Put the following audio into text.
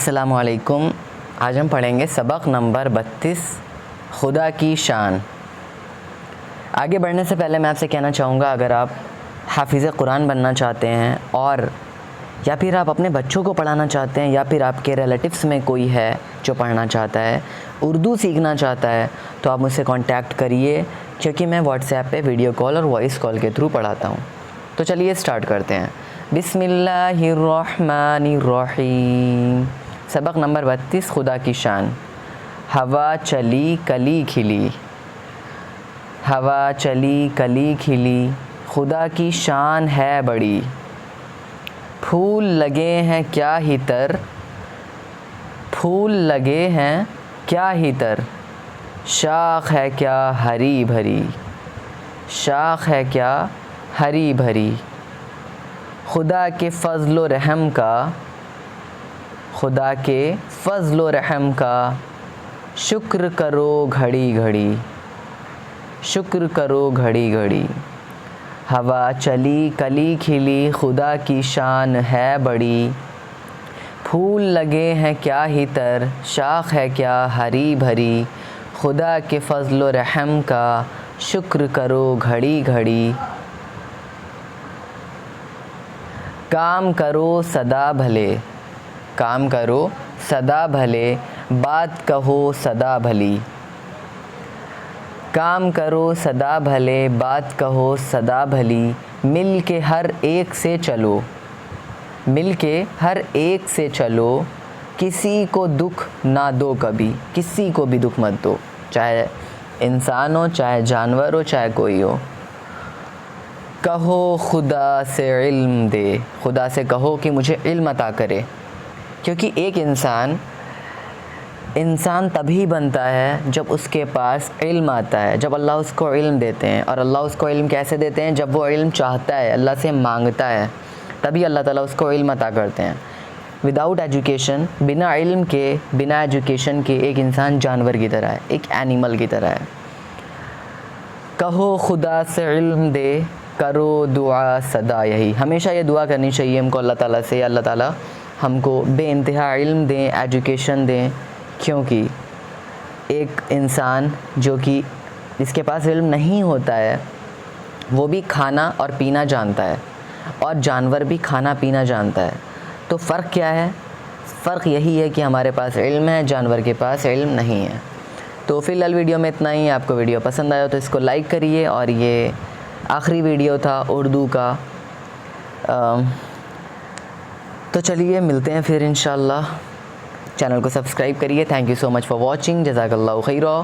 السلام علیکم. آج ہم پڑھیں گے سبق نمبر 32 خدا کی شان. آگے بڑھنے سے پہلے میں آپ سے کہنا چاہوں گا، اگر آپ حافظ قرآن بننا چاہتے ہیں اور یا پھر آپ اپنے بچوں کو پڑھانا چاہتے ہیں یا پھر آپ کے ریلیٹیوس میں کوئی ہے جو پڑھنا چاہتا ہے، اردو سیکھنا چاہتا ہے، تو آپ مجھ سے کانٹیکٹ کریے، کیونکہ میں واٹس ایپ پہ ویڈیو کال اور وائس کال کے تھرو پڑھاتا ہوں. تو چلیے اسٹارٹ کرتے ہیں. بسم اللہ الرحمن الرحیم. سبق نمبر 32 خدا کی شان. ہوا چلی کلی کھلی، ہوا چلی کلی کھلی، خدا کی شان ہے بڑی. پھول لگے ہیں کیا ہی تر، پھول لگے ہیں کیا ہی تر، شاخ ہے کیا ہری بھری، شاخ ہے کیا ہری بھری. خدا کے فضل و رحم کا، خدا کے فضل و رحم کا، شکر کرو گھڑی گھڑی، شکر کرو گھڑی گھڑی. ہوا چلی کلی کھلی، خدا کی شان ہے بڑی. پھول لگے ہیں کیا ہی تر، شاخ ہے کیا ہری بھری. خدا کے فضل و رحم کا، شکر کرو گھڑی گھڑی. کام کرو سدا بھلے، کام کرو سدا بھلے، بات کہو سدا بھلی. کام کرو سدا بھلے، بات کہو سدا بھلی. مل کے ہر ایک سے چلو، مل کے ہر ایک سے چلو، کسی کو دکھ نہ دو کبھی، کسی کو بھی دکھ مت دو، چاہے انسان ہو، چاہے جانور ہو، چاہے کوئی ہو. کہو خدا سے علم دے، خدا سے کہو کہ مجھے علم عطا کرے، کیونکہ ایک انسان تبھی بنتا ہے جب اس کے پاس علم آتا ہے، جب اللہ اس کو علم دیتے ہیں. اور اللہ اس کو علم کیسے دیتے ہیں؟ جب وہ علم چاہتا ہے، اللہ سے مانگتا ہے، تبھی اللہ تعالیٰ اس کو علم عطا کرتے ہیں. وداؤٹ ایجوکیشن، بنا علم کے، بنا ایجوکیشن کے ایک انسان جانور کی طرح ہے، ایک اینیمل کی طرح ہے. کہو خدا سے علم دے، کرو دعا صدا یہی. ہمیشہ یہ دعا کرنی چاہیے ہم کو اللہ تعالیٰ سے، یا اللہ تعالیٰ ہم کو بے انتہا علم دیں، ایجوکیشن دیں. کیونکہ ایک انسان جو کہ جس کے پاس علم نہیں ہوتا ہے، وہ بھی کھانا اور پینا جانتا ہے، اور جانور بھی کھانا پینا جانتا ہے. تو فرق کیا ہے؟ فرق یہی ہے کہ ہمارے پاس علم ہے، جانور کے پاس علم نہیں ہے. تو فی الحال ویڈیو میں اتنا ہی. آپ کو ویڈیو پسند آیا تو اس کو لائک کریے. اور یہ آخری ویڈیو تھا اردو کا. تو چلیے ملتے ہیں پھر انشاءاللہ. چینل کو سبسکرائب کریے. Thank you so much for watching. جزاک اللہ خیرا.